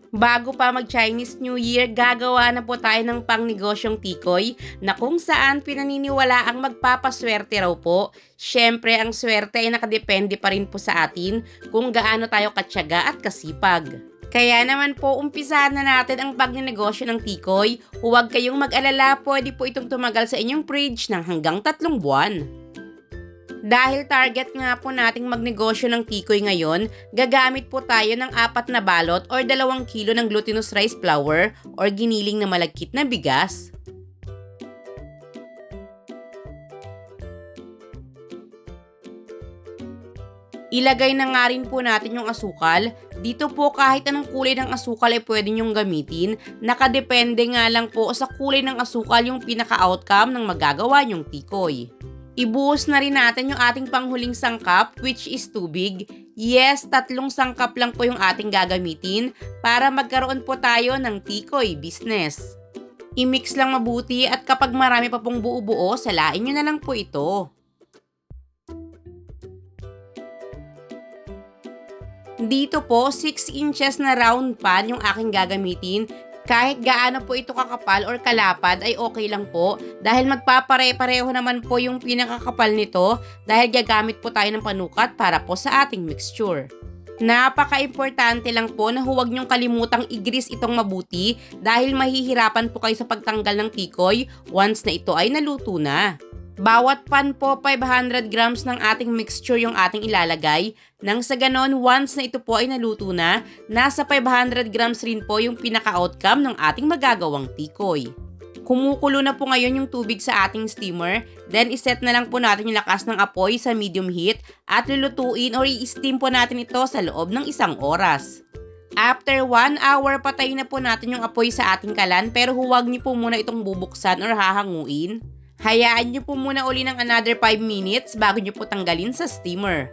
Bago pa mag-Chinese New Year, gagawa na po tayo ng pangnegosyong tikoy na kung saan pinaniniwala ang magpapaswerte raw po. Siyempre, ang swerte ay nakadepende pa rin po sa atin kung gaano tayo katyaga at kasipag. Kaya naman po, umpisahan na natin ang pagnenegosyo ng tikoy. Huwag kayong mag-alala, pwede po itong tumagal sa inyong fridge ng hanggang 3 buwan. Dahil target nga po nating magnegosyo ng tikoy ngayon, gagamit po tayo ng 4 na balot or 2 kilo ng glutinous rice flour or giniling na malagkit na bigas. Ilagay na nga rin po natin yung asukal. Dito po kahit anong kulay ng asukal ay pwede nyong gamitin. Nakadepende nga lang po sa kulay ng asukal yung pinaka-outcome ng magagawa nyong tikoy. Ibuhos na rin natin yung ating panghuling sangkap, which is tubig. Yes, 3 sangkap lang po yung ating gagamitin para magkaroon po tayo ng tikoy business. I-mix lang mabuti at kapag marami pa pong buo-buo, salain nyo na lang po ito. Dito po, 6 inches na round pan yung aking gagamitin. Kahit gaano po ito kakapal or kalapad ay okay lang po dahil magpapare-pareho naman po yung pinakakapal nito dahil gagamit po tayo ng panukat para po sa ating mixture. Napaka-importante lang po na huwag niyong kalimutang i-grease itong mabuti dahil mahihirapan po kayo sa pagtanggal ng tikoy once na ito ay naluto na. Bawat pan po 500 grams ng ating mixture yung ating ilalagay. Nang sa ganon, once na ito po ay naluto na, nasa 500 grams rin po yung pinaka-outcome ng ating magagawang tikoy. Kumukulo na po ngayon yung tubig sa ating steamer, then iset na lang po natin yung lakas ng apoy sa medium heat at lulutuin or i-steam po natin ito sa loob ng 1 oras. After 1 hour, patayin na po natin yung apoy sa ating kalan pero huwag niyo po muna itong bubuksan or hahanguin. Hayaan nyo po muna uli ng another 5 minutes bago nyo po tanggalin sa steamer.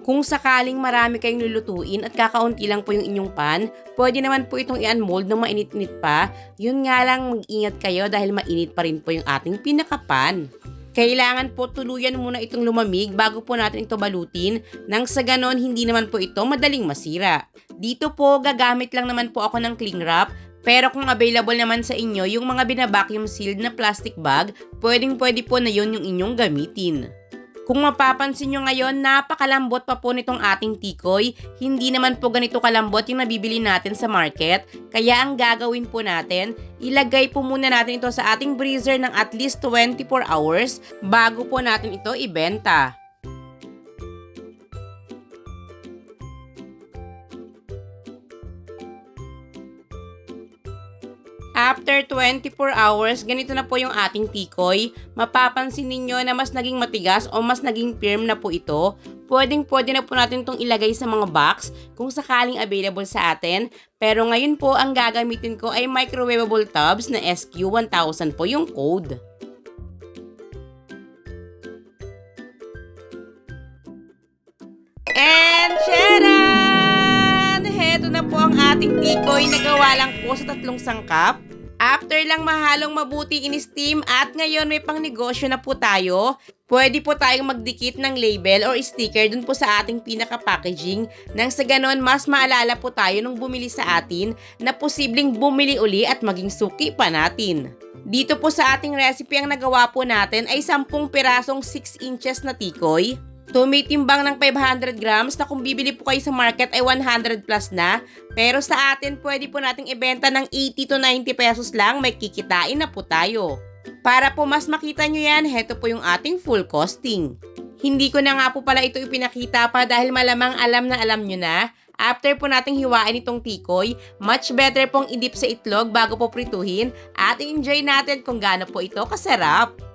Kung sakaling marami kayong lulutuin at kakaunti lang po yung inyong pan, pwede naman po itong i-unmold ng mainit-init pa. Yun nga lang, mag-ingat kayo dahil mainit pa rin po yung ating pinakapan. Kailangan po tuluyan muna itong lumamig bago po natin ito balutin nang sa ganon hindi naman po ito madaling masira. Dito po gagamit lang naman po ako ng cling wrap. Pero kung available naman sa inyo yung mga bina-vacuum sealed na plastic bag, pwedeng-pwede po na yun yung inyong gamitin. Kung mapapansin nyo ngayon, napakalambot pa po nitong ating tikoy. Hindi naman po ganito kalambot yung nabibili natin sa market. Kaya ang gagawin po natin, ilagay po muna natin ito sa ating freezer ng at least 24 hours bago po natin ito ibenta. After 24 hours, ganito na po yung ating tikoy. Mapapansin ninyo na mas naging matigas o mas naging firm na po ito. Pwedeng-pwede na po natin itong ilagay sa mga box kung sakaling available sa atin. Pero ngayon po, ang gagamitin ko ay microwavable tubs na SQ1000 po yung code. And charan! Heto na po ang ating tikoy na gawa lang po sa 3 sangkap. After lang mahalong mabuti in-steam at ngayon may pangnegosyo na po tayo, pwede po tayong magdikit ng label or sticker dun po sa ating pinaka-packaging nang sa ganon mas maalala po tayo nung bumili sa atin na posibleng bumili uli at maging suki pa natin. Dito po sa ating recipe ang nagawa po natin ay 10 pirasong 6 inches na tikoy. Tumitimbang ng 500 grams na kung bibili po kayo sa market ay 100 plus na. Pero sa atin, pwede po nating ibenta ng 80 to 90 pesos lang, may kikitain na po tayo. Para po mas makita nyo yan, heto po yung ating full costing. Hindi ko na nga po pala ito ipinakita pa dahil malamang alam na alam nyo na. After po nating hiwain itong tikoy, much better pong idip sa itlog bago po prituhin at enjoy natin kung gaano po ito kasarap.